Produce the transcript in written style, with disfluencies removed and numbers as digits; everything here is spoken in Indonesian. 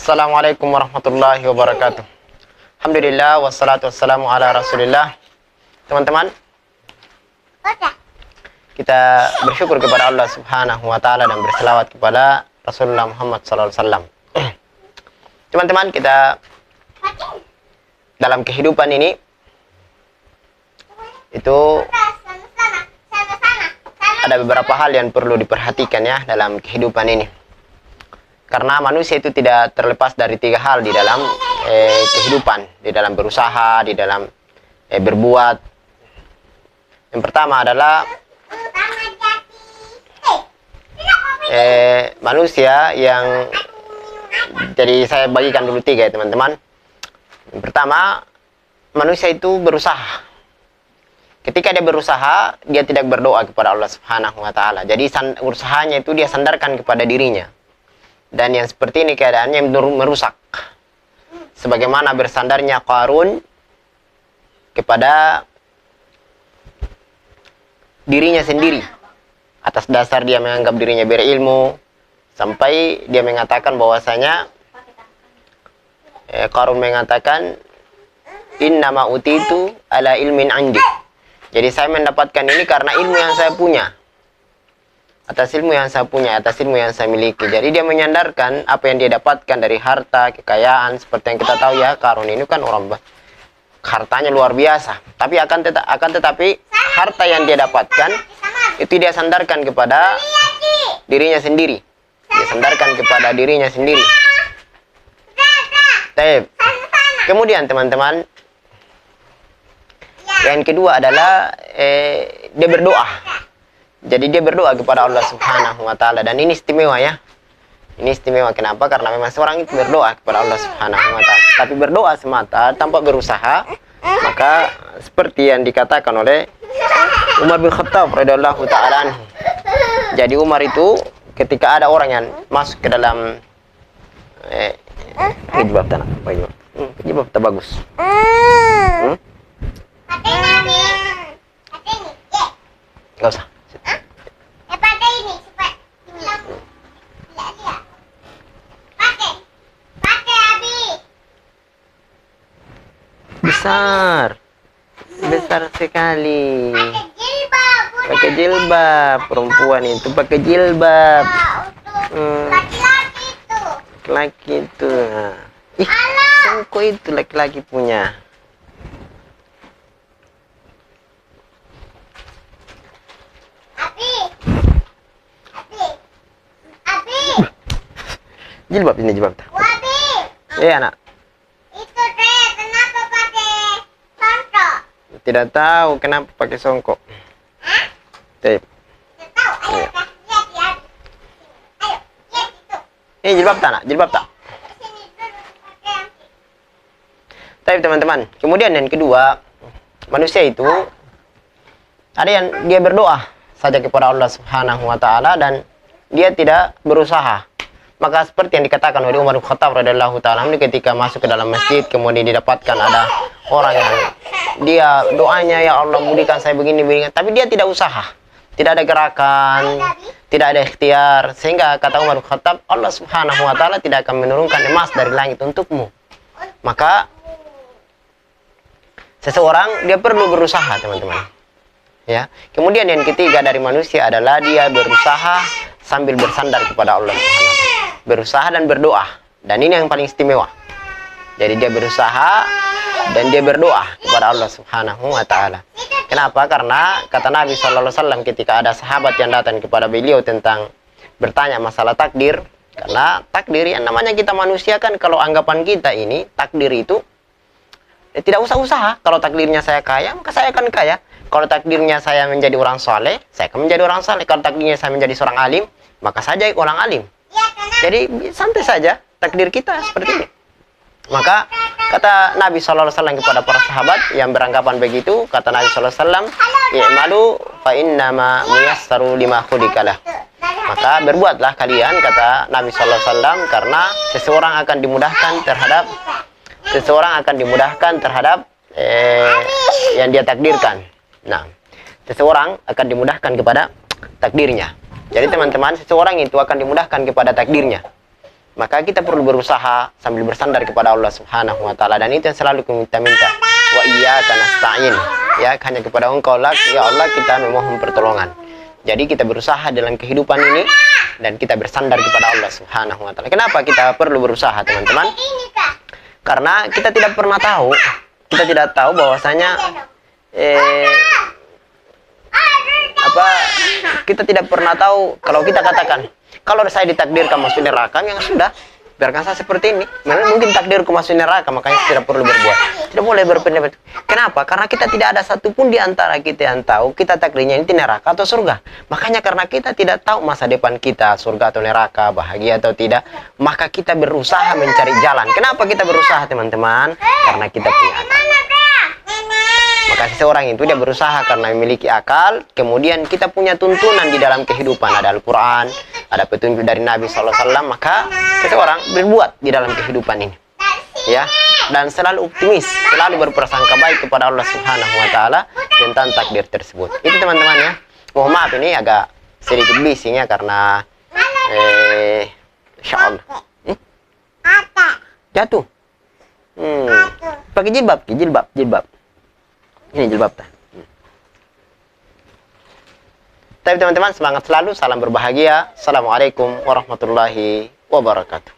Assalamualaikum warahmatullahi wabarakatuh. Alhamdulillah wassalatu wassalamu ala Rasulillah. Teman-teman, kita bersyukur kepada Allah Subhanahu wa taala dan berselawat kepada Rasulullah Muhammad sallallahu alaihi wasallam. Teman-teman, kita dalam kehidupan ini itu ada beberapa hal yang perlu diperhatikan ya dalam kehidupan ini. Karena manusia itu tidak terlepas dari tiga hal di dalam kehidupan, di dalam berusaha, di dalam berbuat. Yang pertama adalah manusia yang, jadi saya bagikan dulu tiga ya teman-teman. Yang pertama, manusia itu berusaha. Ketika dia berusaha, dia tidak berdoa kepada Allah Subhanahu wa taala. Jadi usahanya itu dia sandarkan kepada dirinya. Dan yang seperti ini keadaannya merusak. Sebagaimana bersandarnya Qarun kepada dirinya sendiri. Atas dasar dia menganggap dirinya berilmu. Sampai dia mengatakan bahwasanya Qarun mengatakan, innama utitu ala ilmin indi. Jadi saya mendapatkan ini karena ilmu yang saya punya. Atas ilmu yang saya punya, atas ilmu yang saya miliki. Jadi dia menyandarkan apa yang dia dapatkan dari harta, kekayaan. Seperti yang kita tahu ya, Qarun ini kan orang hartanya luar biasa. Tapi akan tetapi harta yang dia dapatkan itu dia sandarkan kepada dirinya sendiri. Dia sandarkan kepada dirinya sendiri. Kemudian teman-teman, yang kedua adalah dia berdoa. Jadi dia berdoa kepada Allah Subhanahu wa taala, dan ini istimewa ya. Ini istimewa kenapa? Karena memang seorang itu berdoa kepada Allah Subhanahu wa taala. Tapi berdoa semata tanpa berusaha, maka seperti yang dikatakan oleh Umar bin Khattab radhiyallahu taala anhu. Jadi Umar itu ketika ada orang yang masuk ke dalam jilbab tanah, jilbab tak bagus. Gak usah. Besar sekali. Pakai jilbab, perempuan itu pakai jilbab. Laki itu. Ih, songko itu laki-laki punya. Jilbab ini jilbab. Anak. Itu deh, kenapa pakai songkok? Tidak tahu kenapa pakai songkok. Hah? Tidak tahu. Ayo, lihat ya. Ayo, lihat itu. Ini jilbab tak, nak? Jilbab tak? Sini dulu pakai yang ini. Tapi teman-teman, kemudian yang kedua, manusia itu ada yang dia berdoa saja kepada Allah Subhanahu wa taala dan dia tidak berusaha. Maka seperti yang dikatakan oleh Umar bin Khattab radhiyallahu taala ketika masuk ke dalam masjid, kemudian didapatkan ada orang yang dia doanya, ya Allah mudikan saya begini, tapi dia tidak usaha, tidak ada gerakan, tidak ada ikhtiar, sehingga kata Umar bin Khattab, Allah Subhanahu wa taala tidak akan menurunkan emas dari langit untukmu. Maka seseorang dia perlu berusaha, teman-teman. Ya. Kemudian yang ketiga dari manusia adalah dia berusaha sambil bersandar kepada Allah Subhanahu wa taala. Berusaha dan berdoa, dan ini yang paling istimewa. Jadi dia berusaha dan dia berdoa kepada Allah Subhanahu wa taala. Kenapa? Karena kata Nabi sallallahu alaihi wasallam ketika ada sahabat yang datang kepada beliau tentang bertanya masalah takdir, karena takdir yang namanya kita manusia kan, kalau anggapan kita ini takdir itu tidak usah usaha. Kalau takdirnya saya kaya, maka saya akan kaya. Kalau takdirnya saya menjadi orang soleh, saya akan menjadi orang soleh. Kalau takdirnya saya menjadi seorang alim, maka saya jadi orang alim. Jadi santai saja takdir kita seperti ini. Maka kata Nabi sallallahu alaihi wasallam kepada para sahabat yang beranggapan begitu, kata Nabi sallallahu alaihi wasallam, "I'malu fa innama muyassaru lima khuliqalah." Maka berbuatlah kalian, kata Nabi sallallahu alaihi wasallam, karena seseorang akan dimudahkan terhadap yang dia takdirkan. Nah, seseorang akan dimudahkan kepada takdirnya. Jadi teman-teman, seseorang itu akan dimudahkan kepada takdirnya. Maka kita perlu berusaha sambil bersandar kepada Allah Subhanahu wa taala, dan itu yang selalu kita minta. Wa iyyaka nasta'in. Ya, hanya kepada Engkau lah ya Allah kita memohon pertolongan. Jadi kita berusaha dalam kehidupan ini dan kita bersandar kepada Allah Subhanahu wa taala. Kenapa kita perlu berusaha, teman-teman? Karena kita tidak pernah tahu, kita tidak tahu bahwasanya kita tidak pernah tahu kalau kita katakan kalau saya ditakdirkan masuk neraka, yang sudah biarkan saya seperti ini. Memang mungkin takdirku masuk neraka, makanya tidak perlu berbuat. Tidak boleh berpendapat. Kenapa? Karena kita tidak ada satupun di antara kita yang tahu kita takdirnya ini neraka atau surga. Makanya karena kita tidak tahu masa depan kita, surga atau neraka, bahagia atau tidak, maka kita berusaha mencari jalan. Kenapa kita berusaha, teman-teman? Karena kita punya akal. Maka seseorang itu dia berusaha karena memiliki akal, kemudian kita punya tuntunan di dalam kehidupan, ada Al-Quran, ada petunjuk dari Nabi SAW, maka seseorang berbuat di dalam kehidupan ini, ya, dan selalu optimis, selalu berprasangka baik kepada Allah Subhanahu wa taala tentang takdir tersebut. Itu, teman-teman, ya. Mohon maaf ini agak sedikit bising ya, karena insyaallah jatuh. Pakai jilbab. Ini jilbab. Tapi teman-teman, semangat selalu, salam berbahagia. Assalamualaikum warahmatullahi wabarakatuh.